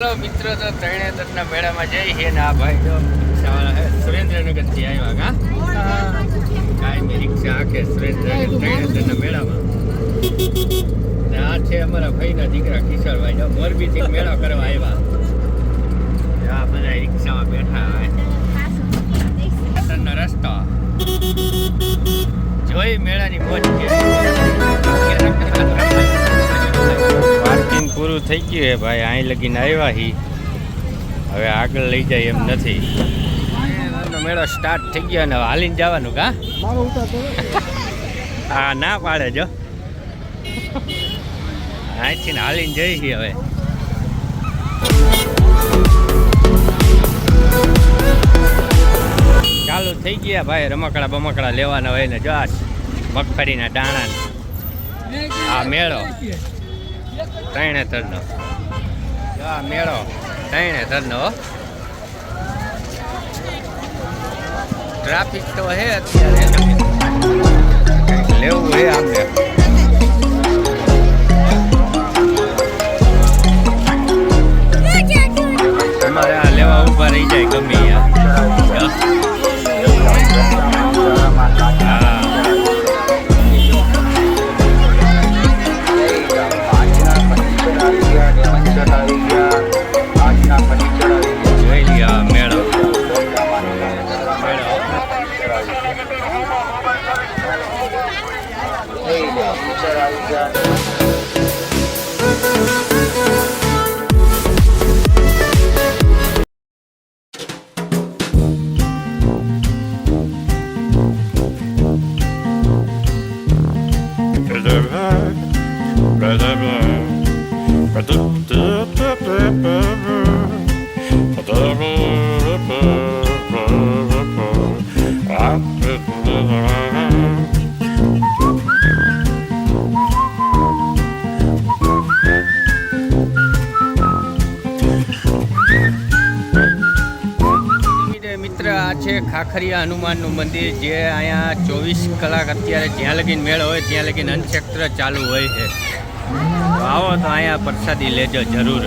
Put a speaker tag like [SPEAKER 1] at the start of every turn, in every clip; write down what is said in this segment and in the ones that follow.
[SPEAKER 1] Hello मित्रों, तो त्रणेतરના મેળામાં જઈ છે ને આ ભાઈ જો રિક્ષાવાળા હે સુરેન્દ્રનગરથી આવ્યા કાંઈ રિક્ષા આખે સુરેન્દ્રનગર ત્રણેતરના મેળામાં ને આ છે અમારા ભાઈના દીકરા કિશોરભાઈ જો મોરબીથી મેળો કરવા આવ્યા આ બધા રિક્ષામાં બેઠા હોય રસ્તો જોઈ મેળાની મોજ પાર્કિંગ પૂરું થઈ ગયું હે ભાઈ, અહીં લગીને આવ્યા હી, હવે આગળ લઈ જાય એમ નથી. મેળો સ્ટાર્ટ થઈ ગયો ને હાલીને જવાનું કા હા ના પાડે જો અહીંથી ને હાલીને જઈ છીએ હવે. ચાલુ થઈ ગયા ભાઈ, રમકડા બમકડા લેવાના હોય ને જો આ મગફળીના દાણા આ મેળો ત્રણેતરનો આ મેળો ત્રણેતરનો ટ્રાફિક તો હે અત્યારે લેવું હે આમને અમારે આ લેવા ઊભા રહી જાય ગમે ખાખરિયા હનુમાનનું મંદિર જે અહીંયા 24 કલાક અત્યારે જ્યાં લગીને મેળો હોય ત્યાં લગીને અન્નક્ષેત્ર ચાલુ હોય છે. તો આવો તો અહીંયા પ્રસાદી લેજો જરૂર.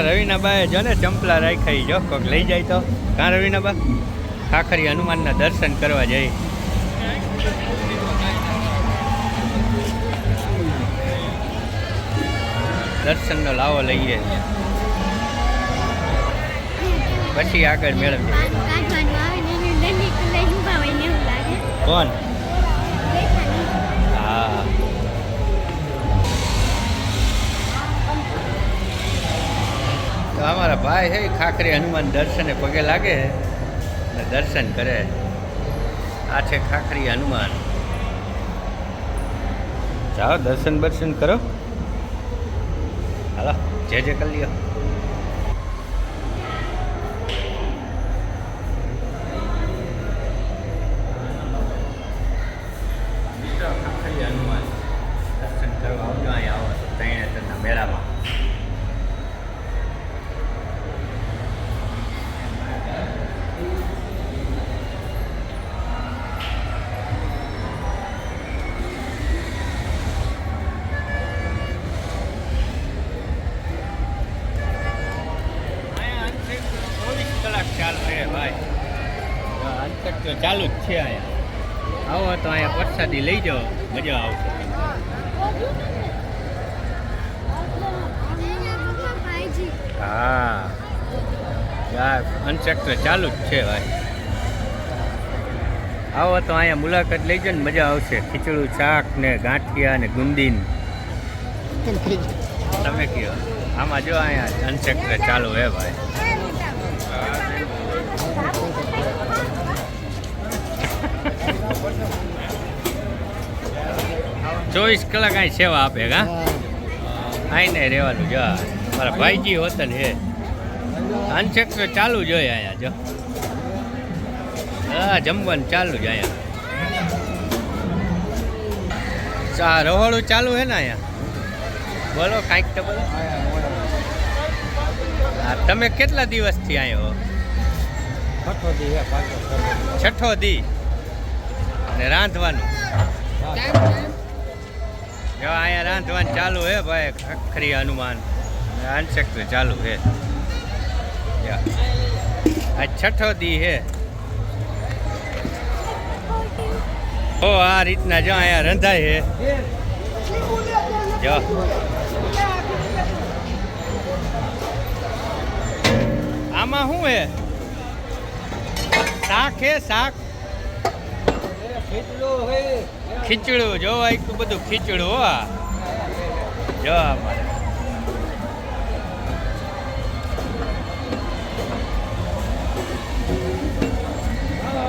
[SPEAKER 1] રવિનાબાએ જો ને ચંપલા રાખાઈ જો કોઈક લઈ જાય તો કાં રવિનાબા ખાખરિયા હનુમાનના દર્શન કરવા જાય. દર્શનનો લાવો લઈએ પછી આગળ મેળવીએ. કોણ હા તો અમારા ભાઈ છે ખાખરી હનુમાન દર્શને પગે લાગે અને દર્શન કરે. આ છે ખાખરી હનુમાન. જાઓ દર્શન બર્શન કરો, હાલો જે કરી લ્યો. મેળામાં ચાલશે ભાઈ, તો ચાલુ જ છે. અહીંયા આવો તો અહીંયા પ્રસાદી લઈ જાઓ, મજા આવશે. હા અન્નક્ષેત્ર ચાલુ જ છે ભાઈ. આવો તો અહીંયા મુલાકાત લઈ જાઓ ને મજા આવશે. ખીચડું શાક ને ગાંઠિયા ને ગુંદીન તમે કહો. આમાં જો અહીંયા અન્નક્ષેત્ર ચાલુ હે ભાઈ. 24 કલાક અહીં સેવા આપે કા અહીં નહીં રહેવાનું. જો મારા ભાઈજી હોતન હે અન્નક્ષેત્ર ચાલુ જ હોય અહીંયા જો. હા જમવાનું ચાલુ જ અહીંયા. રહોળું ચાલુ હે ને અહીંયા. બોલો કાંઈક તો બોલો. હા તમે કેટલા દિવસથી આવ્યો? છઠ્ઠો દી અને રાંધવાનું જો અહીંયા રાંધવાનું ચાલુ હે ભાઈ. ખાખરી હનુમાન અન્નક્ષેત્ર ચાલુ છે. આ છઠ્ઠો દી હે. ઓ આ રીતના જો અહીંયા રંધાય હે. જો આમાં શું હે? શાક હે શાક. ખીચડું જો આખું બધું ખીચડું હો. જો અમારે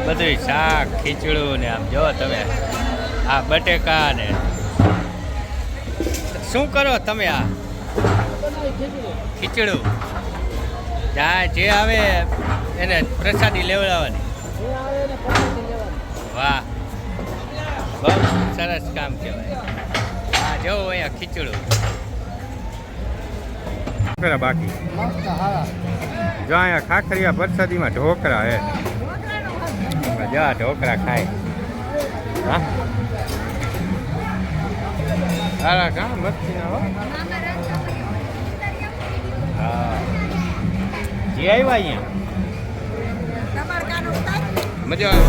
[SPEAKER 1] બધું શાક ખીચડું ને આમ જો તમે આ બટેકા ને શું કરો તમે? આ ખીચડું જે આવે એને પ્રસાદી લેવડાવવાની. વાહ બહુ સરસ કામ કહેવાય. હા જો અહીંયા ખીચડું બાકી જો અહીંયા ખાખરિયા પ્રસાદીમાં ઢોકળા હે. જા ઢોકળા ખાય. હા સારા કામ મસ્તી ના હો. હા જે આવ્યા અહીંયા મજા આવે.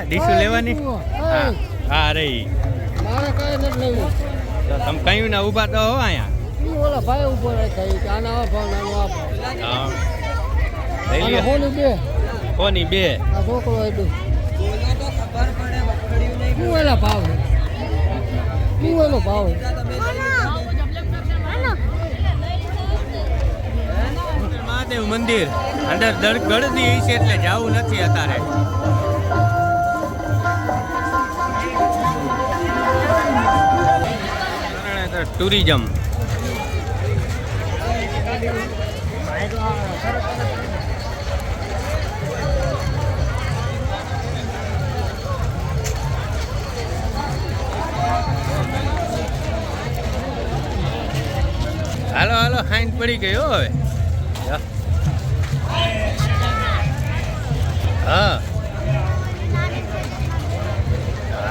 [SPEAKER 1] ડીશું લેવાની? હા હા રહી. તમે કયું ના ઊભા તો હો અહીંયા. ઓલા ભાઈ ઉભો રહે આના ભાવ નાનો આ ભાવ. લઈ લે. કોની બે? કોની બે? આ છોકરો એ હું એલા ભાવ. હું એનો ભાવ. મહાદેવ મંદિર અંદર ગળદી છે એટલે જવું નથી અત્યારે. ટુરિઝમ હાલો હાલો ખાઈને પડી ગયો હવે. હા હા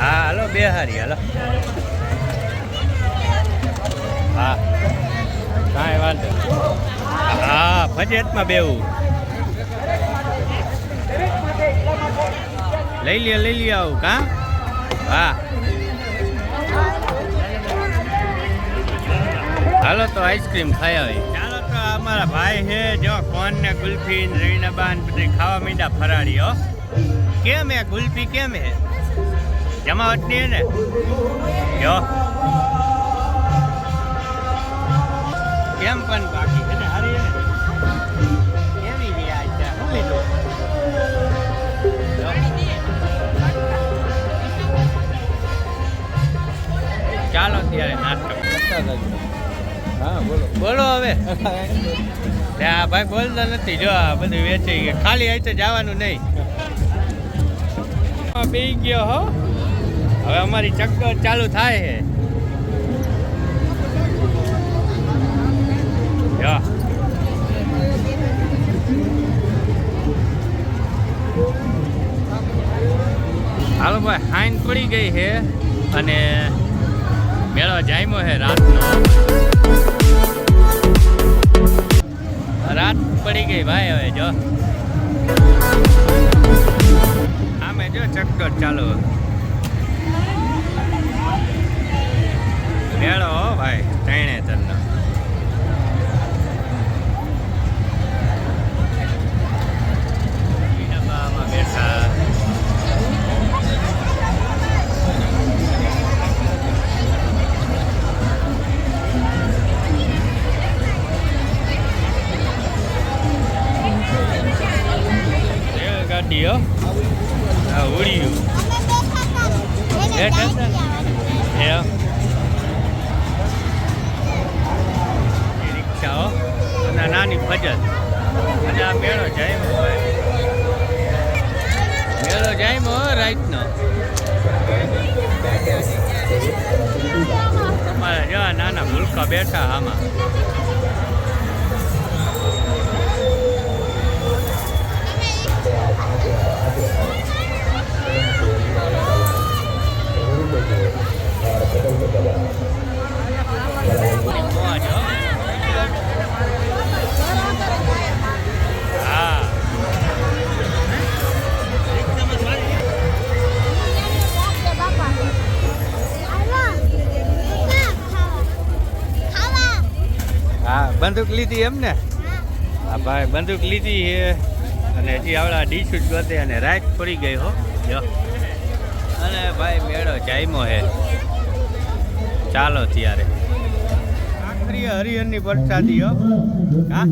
[SPEAKER 1] હાલો બે હારી હાલો. હા કાંઈ વાંધો. હા ફજેતમાં બેવું. લઈ લે આવું કા. હા હાલો તો આઈસ્ક્રીમ ખાઈ આવી. ચાલો તો અમારા ભાઈ છે જો કોન ને ગુલ્ફી ને રીણાબા ને બધી ખાવા માંડ્યા ફરાળી. હો કેમ હે ગુલ્ફી કેમ હે? જમાવટની હે ને જો કેમ પણ બાકી છે ને હારી ને કેવી વ્યાજ છે. શું લીધું? ચાલો ત્યારે નાસ્તો કરતા જજો. હા બોલો બોલો હવે. આ ભાઈ બોલતા નથી જો આ બધું વેચાઈ ગયું. ખાલી અહીં તો જવાનું નહીં. પી ગયો હો. હવે અમારી ચક્કર ચાલુ થાય છે. હાલો ભાઈ હાઈન પડી ગઈ છે અને મેળો જામ્યો છે રાતનો. રાત પડી ગઈ ભાઈ. હવે જો આમે જો ચક્કર ચાલુ મેળો ભાઈ ત્રણે તરનો. બેઠા રેલગાડીઓ ઉડ્યું રિક્ષાઓ અને નાની ફજત અને આ મેળો જાય. મેળો જાય રાતનો અમારે જો નાના ભૂલકા બેઠા આમાં. હા હા બંદૂક લીધી એમ ને? હા ભાઈ બંદૂક લીધી છે અને હજી આવડા ડીશ જ ગોતે અને રાત પડી ગઈ હો જો. અને ભાઈ મેળો જાયમો હે. ચાલો ત્યારે હરિહરની પ્રસાદી હો. હા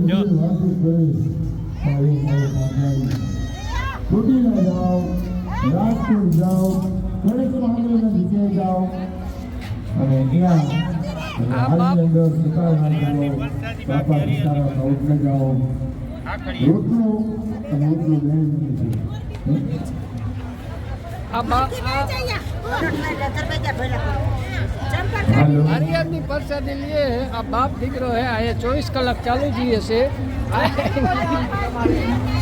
[SPEAKER 1] જો
[SPEAKER 2] હરિયાની પ્રસાદી લીએ આ બાપ દીકરો હે આ 24 કલાક ચાલુ જઈએ છે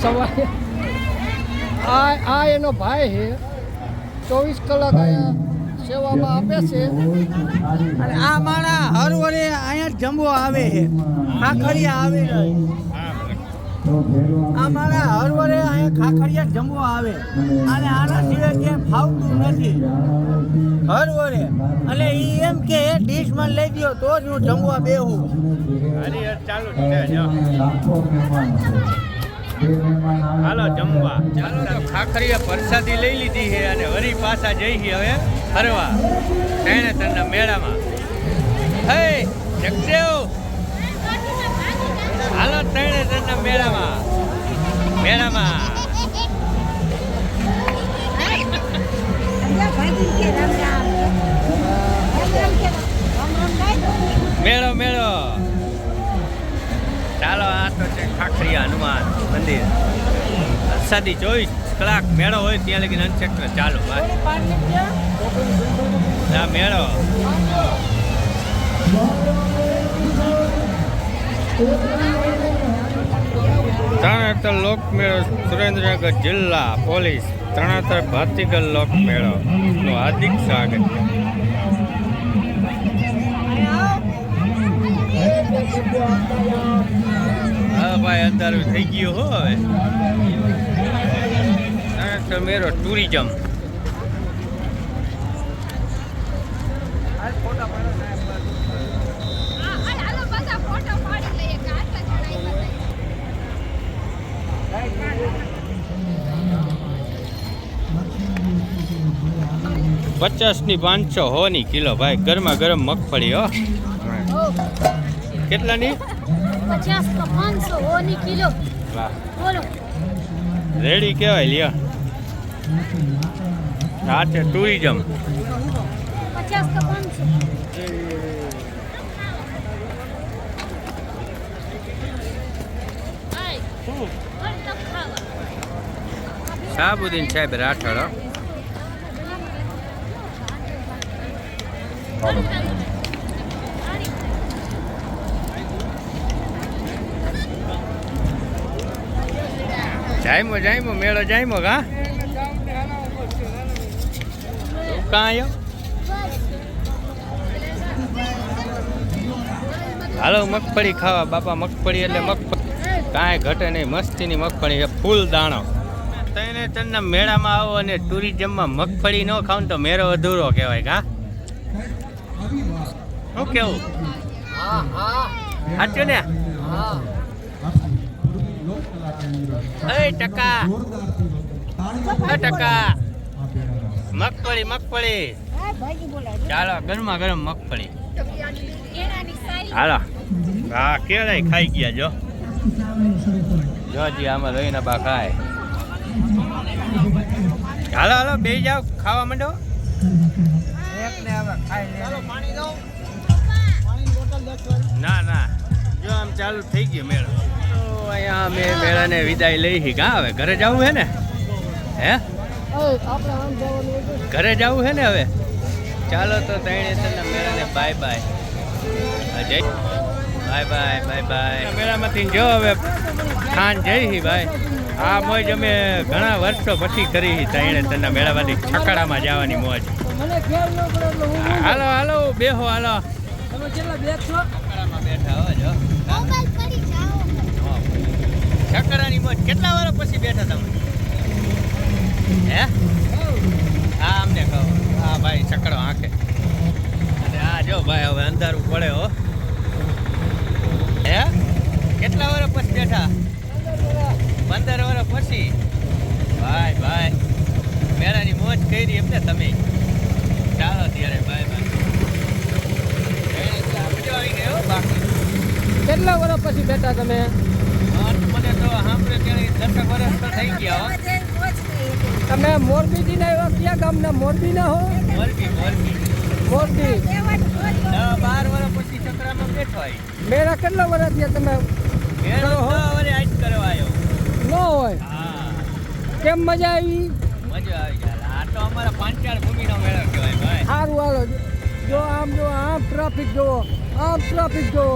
[SPEAKER 2] સવારે આ એનો ભાઈ હે 24 કલાક સેવામાં આપે છે.
[SPEAKER 3] અને આ માણા હર વરે અહીંયા જમવો આવે છે, ખાખડિયા આવે આ માણા હર વરે અહીંયા ખાખડિયા જમવો આવે અને આના સિવાય ક્યાંય ફાવતું નથી હર વરે. અને એ એમ કે ડીશમાં લઈ દો તો જ હું જમવા બેહું.
[SPEAKER 1] હરિહર ચાલુ છે જો. હાલો જમવા. ચાલો તો ખાખરીયા પ્રસાદી લઈ લીધી છે અને વરી પાછા જઈ હવે ફરવા તરણેતરના મેળામાં. હે જગદેવ હાલો તરણેતરના મેળામાં. મેળો ચાલો. આ તો છે ખાખરીયા હનુમાન મંદિર. પ્રસાદી 24 કલાક મેળો હોય ત્યાં લગી અનક્ષેત્ર ચાલુ ભાઈ. આ મેળો તરણેતર લોકમેળો સુરેન્દ્રનગર જિલ્લા પોલીસ તરણેતર ભાતીગળ લોકમેળો નું હાર્દિક સ્વાગત. હા ભાઈ અંધારું થઈ ગયું હો. હવે તરણેતર મેળો ટુરિઝમ. પચાસની 500 હોની કિલો ભાઈ. ગરમા ગરમ મગફળી હો. કેટલાની?
[SPEAKER 4] 50 का 500 होनी किलो.
[SPEAKER 1] વાહ
[SPEAKER 4] बोलो
[SPEAKER 1] રેડી કહેવાય લ્યો. આ છે ટુરિઝમ.
[SPEAKER 4] 50 का 500. आय और तब खावा
[SPEAKER 1] સાબુદ્દીન સાહેબ રાઠોડ. જાયમો મેળો જાયમો કા કાં આવ્યો. હાલો મગફળી ખાવા બાપા. મગફળી એટલે મગફળી કાંઈ ઘટે નહીં. મસ્તીની મગફળી છે ફૂલ દાણો. તરણેતરના મેળામાં આવો અને ટુરિઝમમાં મગફળી ન ખાવ તો મેળો અધૂરો કહેવાય કા. શું કેવું? સાચું ને? ટકા મગફળી. ચાલો ગરમા ગરમ મગફળી. હાલો હા કેળાય ખાઈ ગયા જો. જોજી આમાં રહીને બા ખાય. હાલો બે જાવ ખાવા માંડો. ના જો આમ ચાલુ થઈ ગયો મેળો. તો અહીંયા અમે મેળાને વિદાય લઈ કા. હવે ઘરે જવું હે ને? હે
[SPEAKER 2] આપણે આમ જવાનું હતું.
[SPEAKER 1] ઘરે જવું છે ને હવે? ચાલો તો ત્રણેતરના મેળાને બાય બાય. જય બાય બાય બાય બાય. મેળામાંથી જો હવે ખાન જઈ ભાઈ. આ મોજ અમે ઘણા વર્ષો પછી કરી ત્રણેતરના મેળામાંથી છકડામાં જવાની મોજ.
[SPEAKER 2] મને ખ્યાલ ન પડે એટલે હું
[SPEAKER 1] હાલો હાલો બેહો હાલો.
[SPEAKER 2] તમે કેટલા બેઠો?
[SPEAKER 1] છકડામાં બેઠા હો જો.
[SPEAKER 4] મોબાઈલ પડી જાઓ.
[SPEAKER 1] છકડાની મોજ કેટલા વર્ષ પછી બેઠા તમે? હે? હા અમને કહો. હા ભાઈ છકડો આંખે. અને આ જો ભાઈ હવે અંધારું પડે હો. હે? કેટલા વર્ષ પછી બેઠા? 15 વર્ષ પછી. ભાઈ ભાઈ મેળાની મોજ કરી એમને તમે. ચાલો ત્યારે બાય બાય. મજા આવી ગઈ હો બાકી.
[SPEAKER 2] કેટલા વર્ષ પછી બેઠા તમે?
[SPEAKER 1] મને તો સાંભળે ત્યારે 10 વર્ષ તો થઈ ગયા હો.
[SPEAKER 2] તમે મોરબીથી ના એવા કયા ગામના? મોરબીના હો?
[SPEAKER 1] મોરબી મોરબી.
[SPEAKER 2] મોરબી.
[SPEAKER 1] 10-12 વર્ષ પછી છકડામાં બેઠો આવી.
[SPEAKER 2] મેળા કેટલા વર્ષ થયા તમે?
[SPEAKER 1] મેળો 10 વર્ષ આજ કરવા આવ્યો.
[SPEAKER 2] ન હોય
[SPEAKER 1] હા
[SPEAKER 2] કેમ મજા આવી?
[SPEAKER 1] મજા આવી જાય. આ તો અમારા પાંચાળ ભૂમિનો મેળો કહેવાય ભાઈ.
[SPEAKER 2] સારું હાલો જો આમ ટ્રાફિક જુઓ, આમ ટ્રાફિક જુઓ.